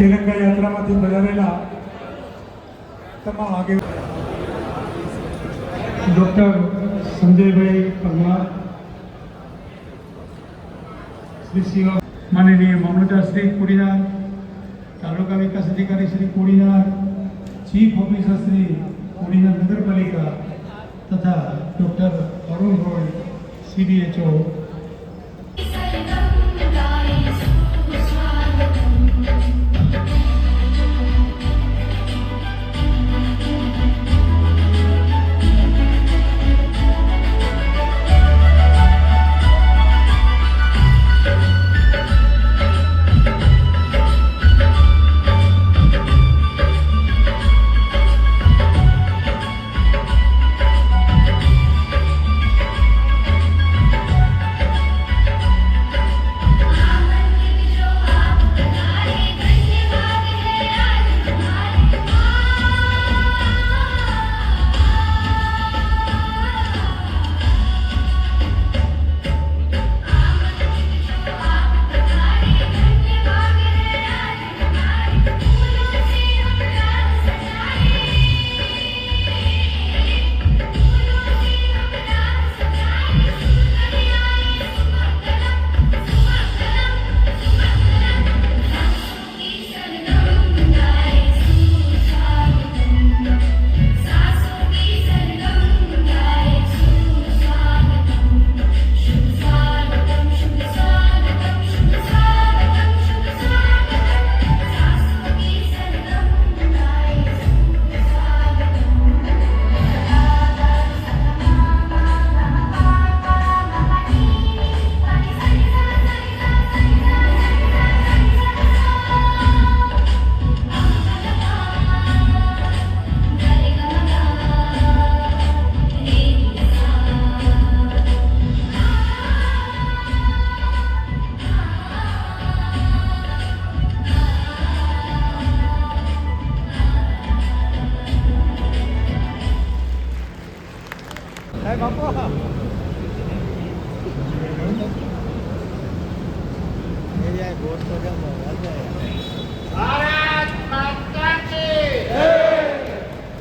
तिरंगा यात्राમાંથી પધારેલા તમામ આગેવાનો ડૉક્ટર સંજયભાઈ પરમાર, શ્રી શિવા, માનનીય મામલતદાર શ્રી કોડીનાર, તાલુકા વિકાસ અધિકારી શ્રી કોડીનાર, ચીફ ઓફિસર શ્રી કોડીનાર નગરપાલિકા તથા ડૉક્ટર અરુણ રોય, CDHO,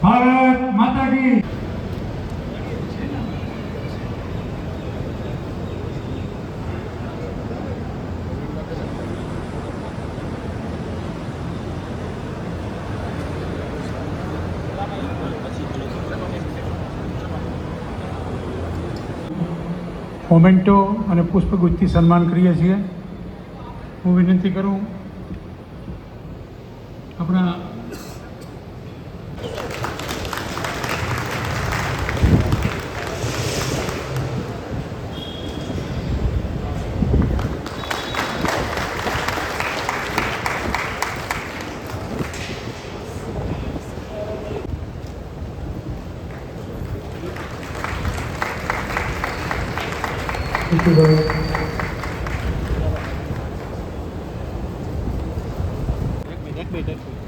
ભારત માતા કી મોમેન્ટો અને પુષ્પગુચ્છથી સન્માન કરીએ છીએ. હું વિનંતી કરું આપણા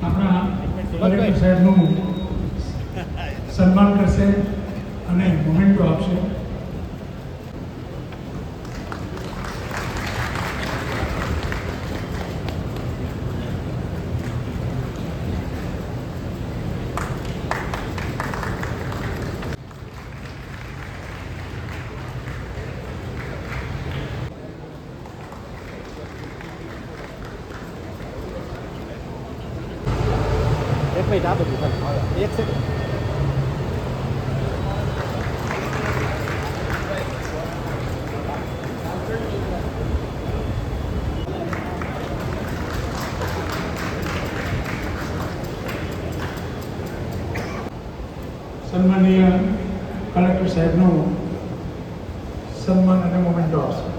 આપણા કલેક્ટર સાહેબનું સન્માન કરશે અને મોમેન્ટો આપશે. એક મિનિટ આ બધું એક સેકન્ડ. સન્માનીય કલેક્ટર સાહેબનું સન્માન અને મોમેન્ટો આપશે.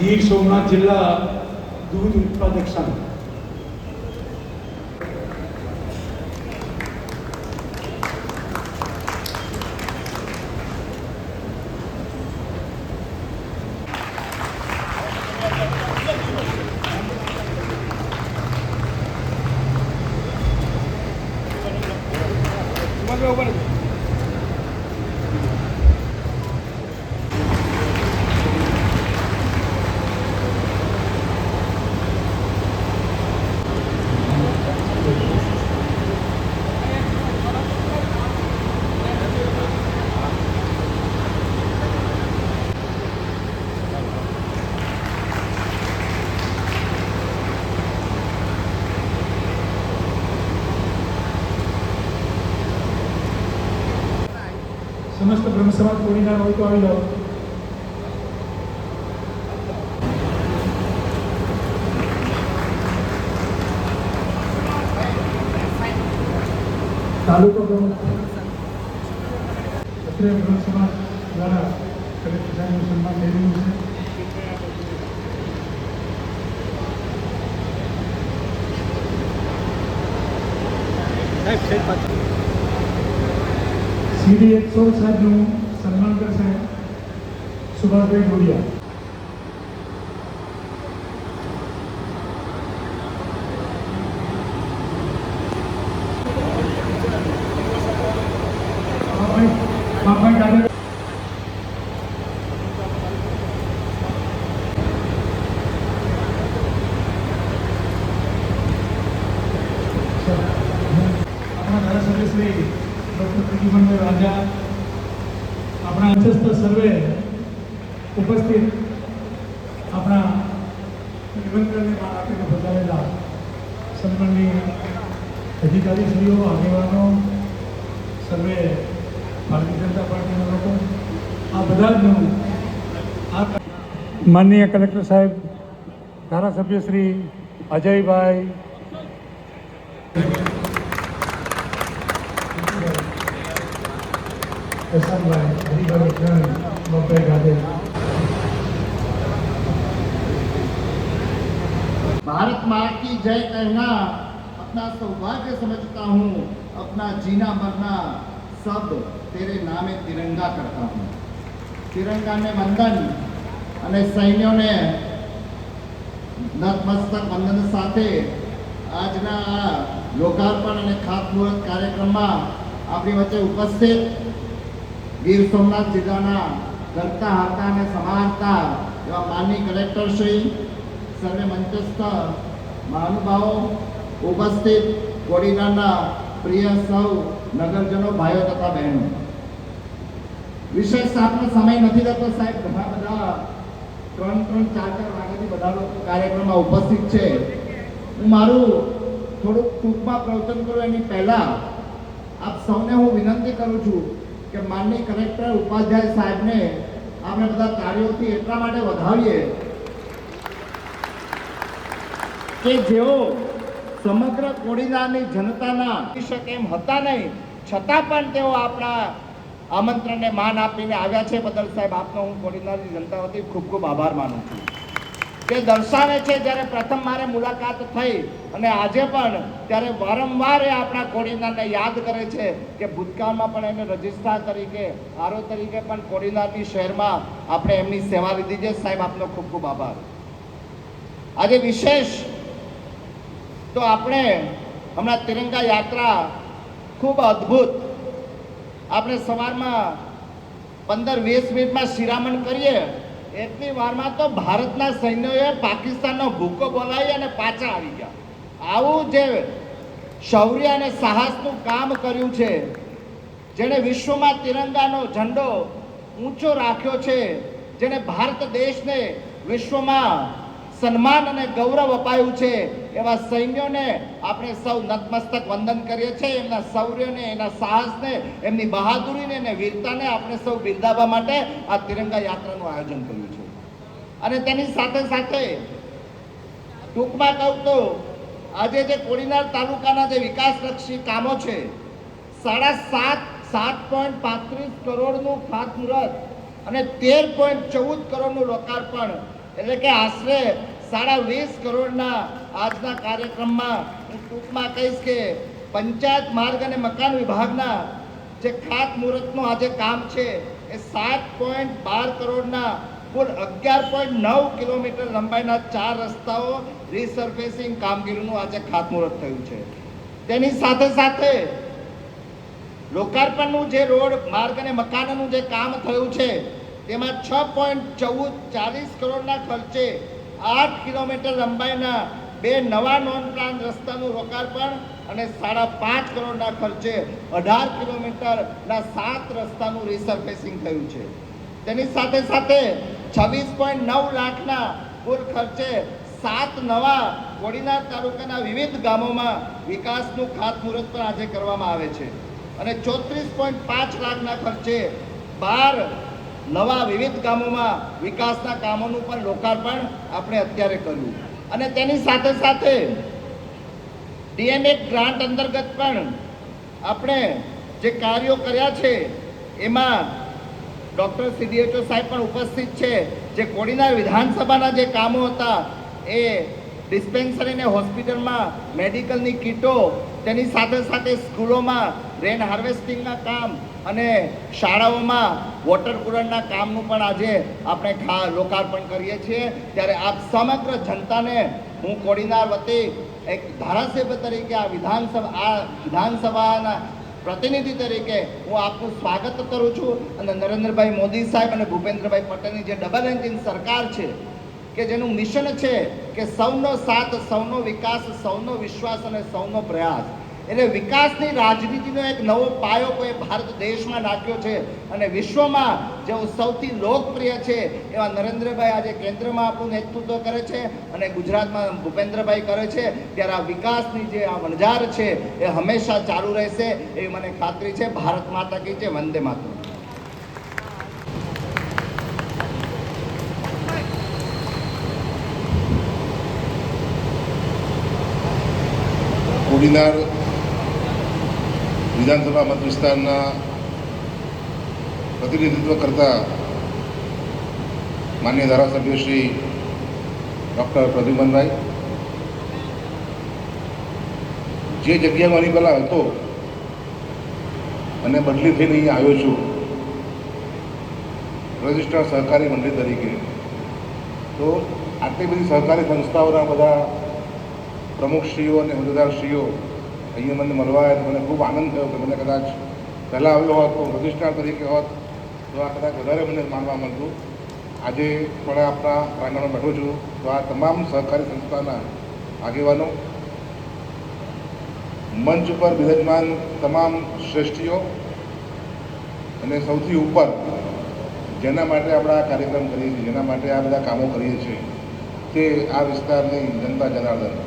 ગીર સોમનાથ જિલ્લા દૂધ ઉત્પાદક સંઘ ઉપર સમસ્ત બ્રહ્મ સમાજ કોડીનાર હોય તો આવી જાઓ. તાલુકો પ્રમુખ ક્ષત્રિય બ્રહ્મ સમાજ દ્વારા કલેક્ટર સાહેબનું સન્માન થઈ રહ્યું છે. સાહેબ સાહેબ પાછળ સીડી 116 સાહેબનું સન્માન કરશે સુભાષભાઈ ડોડિયા. બાપભાઈ કાદર આપણા ધારાસભ્ય શ્રી ડૉક્ટર પ્રદ્યુમનભાઈ રાજા, આપણા અંશસ્થ સર્વે ઉપસ્થિત આપણા નિમંત્રણને માન આપીને પધારેલા સન્માનનીય અધિકારીશ્રીઓ, આગેવાનો, સર્વે ભારતીય જનતા પાર્ટીના લોકો, આ બધા જનું આ માનનીય કલેક્ટર સાહેબ, ધારાસભ્ય શ્રી અજયભાઈ, પ્રશાંતભાઈ, હરિભાઈ ત્રણ, બાપભાઈ ગાદે. भारत माँ की जय कहना अपना सौभाग्य समझता हूँ, अपना जीना मरना सब तेरे नामे तिरंगा करता हूँ. तिरंगा ने वंदन અને સૈન્યોને નતમસ્તક વંદન સાથે આજના આ લોકાર્પણ અને ખાતમુહૂર્ત કાર્યક્રમમાં આપણી વચ્ચે ઉપસ્થિત ગીર સોમનાથ જિલ્લાના કરતા હતા અને સમાનતા એવા માનની કલેક્ટરશ્રી, સર્વે મંચસ્થ મહાનુભાવો, ઉપસ્થિત કોડીનારના પ્રિય સૌ નગરજનો, ભાઈઓ તથા બહેનો, વિશેષ આપનો સમય નથી રહેતો સાહેબ. ઘણા બધા 3-4 વાગ્યાથી બધા લોકો કાર્યક્રમમાં ઉપસ્થિત છે. હું મારું થોડુંક ટૂંકમાં પ્રવચન કરું એની પહેલા આપ સૌને હું વિનંતી કરું છું કે માનનીય કલેક્ટર ઉપાધ્યાય સાહેબને આપણે બધા તાળીઓથી એટલા માટે વધાવીએ કે જેઓ સમગ્ર કોડીનારની જનતાના શકે એમ હતા નહીં, છતાં પણ તેઓ આપણા આમંત્રણને માન આપીને આવ્યા છે. બદલ સાહેબ આપનો હું કોડીનારની જનતા વતી ખૂબ ખૂબ આભાર માનું છું. તે દર્શાવે છે જ્યારે પ્રથમ મારે મુલાકાત થઈ અને આજે પણ ત્યારે વારંવાર એ આપણા કોડીનારને યાદ કરે છે કે ભૂતકાળમાં પણ એને રજિસ્ટ્રાર તરીકે, આરઓ તરીકે પણ કોડીનારની શહેરમાં આપણે એમની સેવા લીધી છે. સાહેબ આપનો ખૂબ ખૂબ આભાર. આજે વિશેષ તો આપણે હમણાં તિરંગા યાત્રા ખૂબ અદ્ભુત, આપણે સવારમાં 15-20 મિનિટમાં શિરામણ કરીએ એટલી વારમાં તો ભારતના સૈન્યોએ પાકિસ્તાનનો ભૂકો બોલાવી અને પાછા આવી ગયા. આવું જે શૌર્ય અને સાહસનું કામ કર્યું છે, જેણે વિશ્વમાં તિરંગાનો ઝંડો ઊંચો રાખ્યો છે, જેણે ભારત દેશને વિશ્વમાં સન્માન અને ગૌરવ અપાયું છે, એવા સૈન્યોને આપણે સૌ નતમસ્તક વંદન કરીએ છીએ. એમના શૌર્યને, એના સાહસને, એમની બહાદુરીને અને વીરતાને આપણે સૌ બિરદાવવા માટે આ તિરંગા યાત્રાનું આયોજન કર્યું છે. અને તેની સાથે સાથે ટૂંકમાં કહું તો આજે જે કોડીનાર તાલુકાના જે વિકાસલક્ષી કામો છે, 7.35 કરોડનું ખાતમુહૂર્ત અને 13.14 કરોડનું લોકાર્પણ, એટલે કે આશરે 20.5 કરોડના આજના કાર્યક્રમમાં હું ટૂંકમાં કહીશ કે પંચાયત માર્ગ અને મકાન વિભાગના જે ખાતમુહૂર્તનું આજે કામ છે એ 7.12 કરોડના કુલ 11.9 કિલોમીટર લંબાઈના 4 રસ્તાઓ રીસર્ફેસિંગ કામગીરીનું આજે ખાતમુહૂર્ત થયું છે. તેની સાથે સાથે લોકાર્પણનું જે રોડ માર્ગ અને મકાનનું જે કામ થયું છે તેમાં 6.40 કરોડના ખર્ચે 8 કિલોમીટર લંબાઈના 2 નવા નોન પ્લાન રસ્તાનું લોકાર્પણ અને 5.5 કરોડના ખર્ચે 18 કિલોમીટરના 7 રસ્તાનું રીસર્ફેસિંગ થયું છે. તેની સાથે સાથે 26.9 લાખના કુલ ખર્ચે 7 નવા કોડીનાર તાલુકાના વિવિધ ગામોમાં વિકાસનું ખાતમુહૂર્ત પણ આજે કરવામાં આવે છે. અને 34.5 લાખના ખર્ચે 12 નવા વિવિધ ગામોમાં વિકાસના કામોનું પણ લોકાર્પણ આપણે અત્યારે કર્યું. અને તેની સાથે સાથે ડીએમએક ગ્રાન્ટ અંતર્ગત પણ આપણે જે કાર્યો કર્યા છે એમાં ડૉક્ટર CDHO સાહેબ પણ ઉપસ્થિત છે. જે કોડીનાર વિધાનસભાના જે કામો હતા એ ડિસ્પેન્સરી અને હોસ્પિટલમાં મેડિકલની કીટો, તેની સાથે સાથે સ્કૂલોમાં રેન હાર્વેસ્ટિંગના કામ અને શાળાઓમાં વોટર કુલરના કામનું પણ આજે આપણે લોકાર્પણ કરીએ છીએ. ત્યારે આપ સમગ્ર જનતાને હું કોડીનાર વતી એક ધારાસભ્ય તરીકે આ વિધાનસભાના પ્રતિનિધિ તરીકે હું આપનું સ્વાગત કરું છું. અને નરેન્દ્રભાઈ મોદી સાહેબ અને ભૂપેન્દ્રભાઈ પટેલની જે ડબલ એન્જિન સરકાર છે કે જેનું મિશન છે કે સૌનો સાથ, સૌનો વિકાસ, સૌનો વિશ્વાસ અને સૌનો પ્રયાસ, એટલે વિકાસની રાજનીતિનો એક નવો પાયો કોઈ ભારત દેશમાં નાખ્યો છે. અને વિશ્વમાં જેઓ સૌથી લોકપ્રિય છે એવા નરેન્દ્રભાઈ આજે કેન્દ્રમાં આપણું નેતૃત્વ કરે છે અને ગુજરાતમાં ભૂપેન્દ્રભાઈ કરે છે. ત્યારે આ વિકાસની જે આ વણઝાર છે એ હંમેશા ચાલુ રહેશે એવી મને ખાતરી છે. ભારત માતા કી જય, વંદે માતરમ. કોડીનાર વિધાનસભા મત વિસ્તારના પ્રતિનિધિત્વ કરતા માન્ય ધારાસભ્ય શ્રી ડૉક્ટર પ્રદ્યુમનભાઈ, જે જગ્યામાં આની પહેલાં હતો અને બદલી થઈને અહીં આવ્યો છું રજિસ્ટર્ડ સહકારી મંડળી તરીકે, તો આટલી બધી સહકારી સંસ્થાઓના બધા પ્રમુખશ્રીઓ અને હોદ્દેદારશ્રીઓ અહીંયા મને મળવા આવ્યા. મને ખૂબ આનંદ થયો કે મને કદાચ પહેલાં આવ્યો હોત તો રજિસ્ટ્રાર તરીકે હોત તો આ કદાચ વધારે મને માનવા મળતું. આજે પણ આપણા પ્રાંગણમાં બેઠો છું તો આ તમામ સહકારી સંસ્થાના આગેવાનો, મંચ ઉપર બિરાજમાન તમામ શ્રેષ્ઠીઓ અને સૌથી ઉપર જેના માટે આપણે આ કાર્યક્રમ કરીએ છીએ, જેના માટે આ બધા કામો કરીએ છીએ, તે આ વિસ્તારની જનતા જનાર્દન.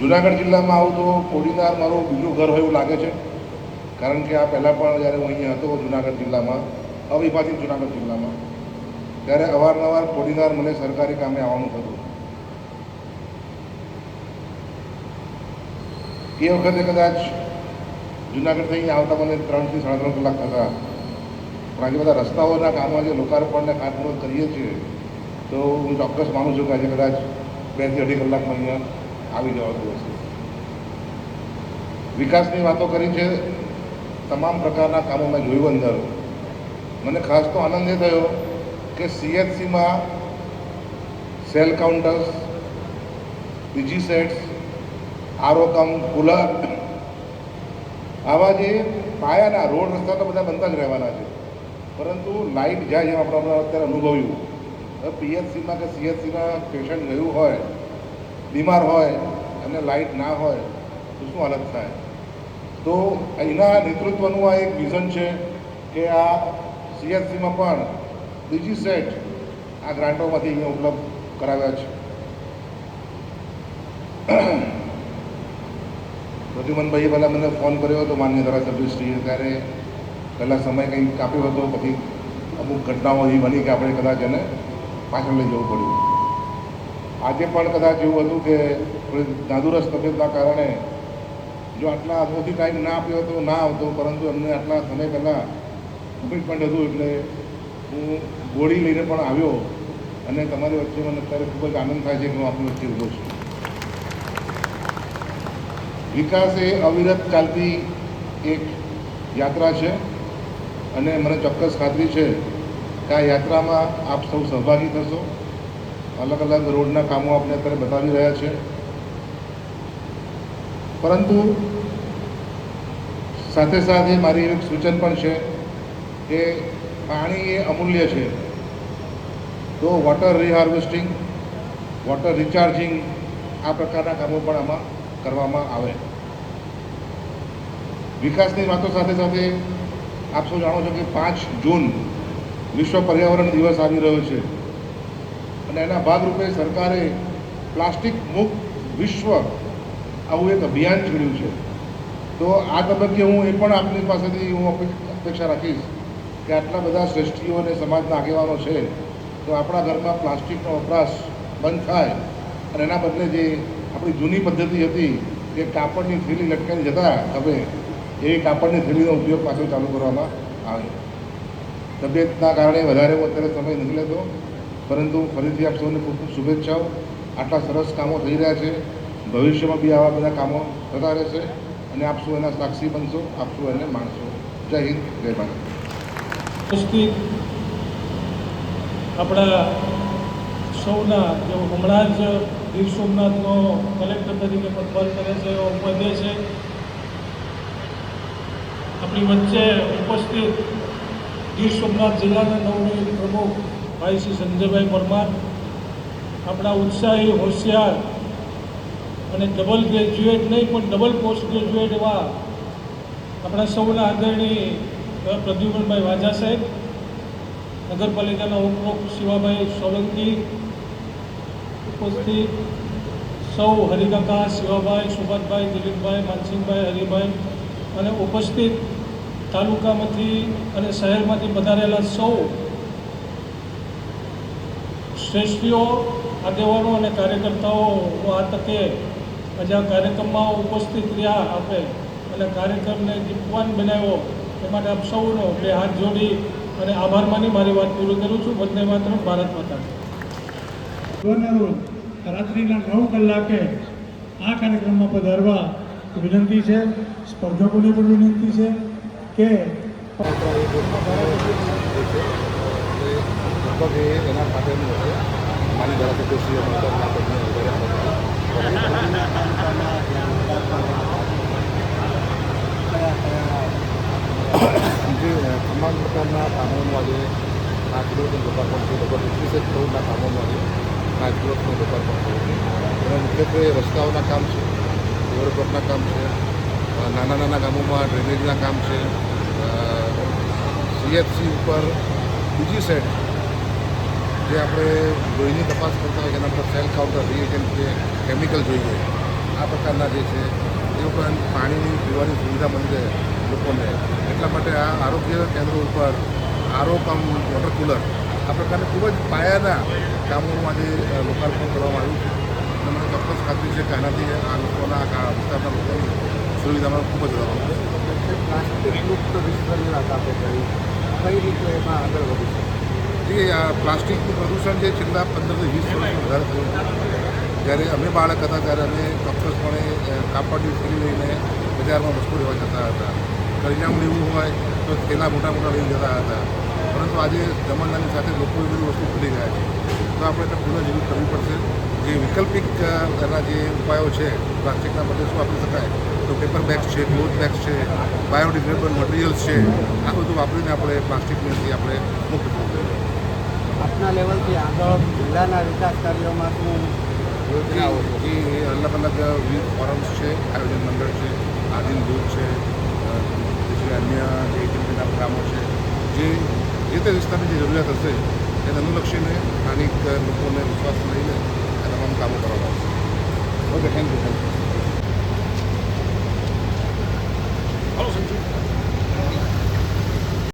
જુનાગઢ જિલ્લામાં આવું તો કોડીનાર મારું બીજું ઘર હોય એવું લાગે છે. કારણ કે આ પહેલાં પણ જ્યારે હું અહીંયા હતો જુનાગઢ જિલ્લામાં, અવિભાજિત જુનાગઢ જિલ્લામાં, ત્યારે અવારનવાર કોડીનાર મને સરકારી કામે આવવાનું થતું. એ વખતે કદાચ જુનાગઢથી અહીંયા આવતા મને 3 થી 3.5 કલાક થતા. પણ આજે બધા રસ્તાઓના કામમાં જે લોકાર્પણને ખાતમુહૂર્ત કરીએ છીએ તો હું ચોક્કસ માનું છું કે આજે કદાચ 2 થી 2.5 કલાકમાં અહીંયા આવી જવાતું હશે. વિકાસની વાતો કરી છે, તમામ પ્રકારના કામો મેં જોયું અંદર. મને ખાસ તો આનંદ એ થયો કે CHCમાં સેલ કાઉન્ટર્સ, બીજી સેટ્સ, આરો કમ કુલર, આવા જે પાયાના રોડ રસ્તા તો બધા બનતા જ રહેવાના છે, પરંતુ લાઇટ જાય જેમ આપણે અત્યારે અનુભવ્યું. PHCમાં કે CHCમાં પેશન્ટ ગયું હોય, બીમાર હોય અને લાઇટ ના હોય તો શું હાલત થાય. તો અહીંના નેતૃત્વનું આ એક વિઝન છે કે આ CHCમાં પણ બીજી સેટ આ ગ્રાન્ટોમાંથી અહીંયા ઉપલબ્ધ કરાવ્યા છે. પ્રદ્યુમનભાઈએ પહેલાં મને ફોન કર્યો હતો માન્ય ધારાસભ્યશ્રીએ, ત્યારે પહેલાં સમય કંઈક કાપ્યો હતો, પછી અમુક ઘટનાઓ એવી બની કે આપણે કદાચ એને પાછળ લઈ જવું પડ્યું. આજે પણ કદાચ એવું હતું કે થોડી નાદુરસ્ત તબિયતના કારણે જો આટલા અગાઉથી ટાઈમ ના આપ્યો તો ના આવતો, પરંતુ અમને આટલા સમય પહેલાં કમિટમેન્ટ હતું એટલે હું ગોળી લઈને પણ આવ્યો. અને તમારી વચ્ચે મને અત્યારે ખૂબ જ આનંદ થાય છે કે હું આપણી વચ્ચે ઊભો છું. વિકાસ એ અવિરત ચાલતી એક યાત્રા છે અને મને ચોક્કસ ખાતરી છે કે આ યાત્રામાં આપ સૌ સહભાગી થશો. અલગ અલગ રોડના કામો આપણે અત્યારે બતાવી રહ્યા છે, પરંતુ સાથે સાથે મારી એક સૂચન પણ છે કે પાણી એ અમૂલ્ય છે, તો વોટર રીહાર્વેસ્ટિંગ, વોટર રિચાર્જિંગ, આ પ્રકારના કામો પણ આમાં કરવામાં આવે. વિકાસની વાતો સાથે સાથે આપ સૌ જાણો છો કે 5 જૂન વિશ્વ પર્યાવરણ દિવસ આવી રહ્યો છે અને એના ભાગરૂપે સરકારે પ્લાસ્ટિક મુક્ત વિશ્વ આવું એક અભિયાન છેડ્યું છે. તો આ તબક્કે હું એ પણ આપની પાસેથી હું અપેક્ષા રાખીશ કે આટલા બધા શ્રેષ્ઠીઓ અને સમાજના આગેવાનો છે તો આપણા ઘરમાં પ્લાસ્ટિકનો વપરાશ બંધ થાય અને એના બદલે જે આપણી જૂની પદ્ધતિ હતી કે કાપડની થેલી લટકાવી જતા હવે એ કાપડની થેલીનો ઉપયોગ પાછો ચાલુ કરવામાં આવે. તબિયતના કારણે વધારે હું અત્યારે સમય નથી લેતો, પરંતુ ફરીથી આપ સૌને ખૂબ ખૂબ શુભેચ્છાઓ. આટલા સરસ કામો થઈ રહ્યા છે, ભવિષ્યમાં બી આવા બધા કામો થતા રહેશે અને આપ સૌ એના સાક્ષી બનશો, આપ સૌ એને માણશો. જય હિન્દ, જય ભારત. ઉપસ્થિત આપણા સૌના જેઓ હમણાં જ ગીર સોમનાથનો કલેક્ટર તરીકે પદભાર કરે છે એવો ઉપાધ્યાય છે, આપણી વચ્ચે ઉપસ્થિત ગીર સોમનાથ જિલ્લાના નવનિયુક્ત પ્રમુખ ભાઈ શ્રી સંજયભાઈ પરમાર, આપણા ઉત્સાહી, હોશિયાર અને ડબલ ગ્રેજ્યુએટ નહીં પણ ડબલ પોસ્ટ ગ્રેજ્યુએટ એવા આપણા સૌના આદરણીય પ્રદ્યુમનભાઈ વાજા સાહેબ, નગરપાલિકાના ઉપપ્રમુખ શિવાભાઈ સોલંકી, ઉપસ્થિત સૌ હરિકાકા, શિવાભાઈ, સુભાષભાઈ, દિલીપભાઈ, માનસિંહભાઈ, હરિભાઈ અને ઉપસ્થિત તાલુકામાંથી અને શહેરમાંથી પધારેલા સૌ શ્રેષ્ઠીઓ, આગેવાનો અને કાર્યકર્તાઓ, હું આ તકે આજે આ કાર્યક્રમમાં ઉપસ્થિત રહ્યા આપે અને કાર્યક્રમને દીપવાન બનાવ્યો એ માટે આપ સૌનો બે હાથ જોડી અને આભાર માની મારી વાત પૂરી કરું છું. વંદે માતરમ, ભારત માતા. રોજ રાત્રિના 9 કલાકે આ કાર્યક્રમમાં પધારવા વિનંતી છે. સ્પર્ધકોને પણ વિનંતી છે કે લગભગ એના માટેનું હશે. મારી ધારાસભ્યશ્રીઓ જે તમામ પ્રકારના કામોનું આજે નાગરિકોનું લોકાર્પણ છે. લગભગ 21 કરોડના કામોનું આજે નાગરિકોનું લોકાર્પણ થયું છે. એમાં મુખ્યત્વે રસ્તાઓના કામ છે, ડેવલપમેન્ટના કામ છે, નાના નાના ગામોમાં ડ્રેનેજના કામ છે, CHC ઉપર બીજી સાઈડ જે આપણે લોહીની તપાસ કરતા હોય એના પર સેલ કાઉન્ટર રિએજન્ટ છે, કેમિકલ જોઈએ, આ પ્રકારના જે છે એ ઉપરાંત પાણીની પીવાની સુવિધા મળી રહે લોકોને, એટલા માટે આ આરોગ્ય કેન્દ્રો ઉપર આરો કમ વોટર કુલર આ પ્રકારના ખૂબ જ પાયાના કામોનું આજે લોકાર્પણ કરવામાં આવ્યું છે. અને મને ચોક્કસ ખાતરી છે કે આનાથી આ લોકોના વિસ્તારના લોકોની સુવિધામાં ખૂબ જ વધારો છે. પ્લાસ્ટિક મુક્ત વિશ્વની વાત આપણે કરી, કઈ રીતે એમાં આગળ વધી શકે? આ પ્લાસ્ટિકનું પ્રદૂષણ જે છેલ્લા 15 થી 20 વર્ષથી વધારે થયું છે. જ્યારે અમે બાળક હતા ત્યારે અમે ચોક્કસપણે કાપડની થેલી લઈને બજારમાં વસ્તુ લેવા જતા હતા. કરિયાણું લેવું હોય તો થેલા મોટા મોટા લઈને જતા હતા. પરંતુ આજે જમાનાની સાથે લોકો એ બધી વસ્તુ ભૂલી ગયા છે. તો આપણે એને પુનઃજીવિત કરવી પડશે. જે વૈકલ્પિક એના જે ઉપાયો છે, પ્લાસ્ટિકના બદલે શું આપી શકાય, તો પેપર બેગ્સ છે, ક્લોથ બેગ્સ છે, બાયોડિગ્રેડેબલ મટીરિયલ્સ છે, આ બધું વાપરીને આપણે પ્લાસ્ટિકમાંથી આપણે મુક્ત થવું જોઈએ. આપના લેવલથી આગળ જિલ્લાના વિકાસ કાર્યોમાં શું યોજનાઓ છે? જે અલગ અલગ વિવિધ ફોરમ્સ છે, આયોજન મંડળ છે, આધીન દૂધ છે, પછી અન્ય જે એજન્સીના કામો છે, જે તે વિસ્તારની જે જરૂરિયાત હશે એને અનુલક્ષીને સ્થાનિક લોકોને વિશ્વાસ લઈને આ તમામ કામો કરવામાં આવશે. Okay, thank you. Hello Sanjeev.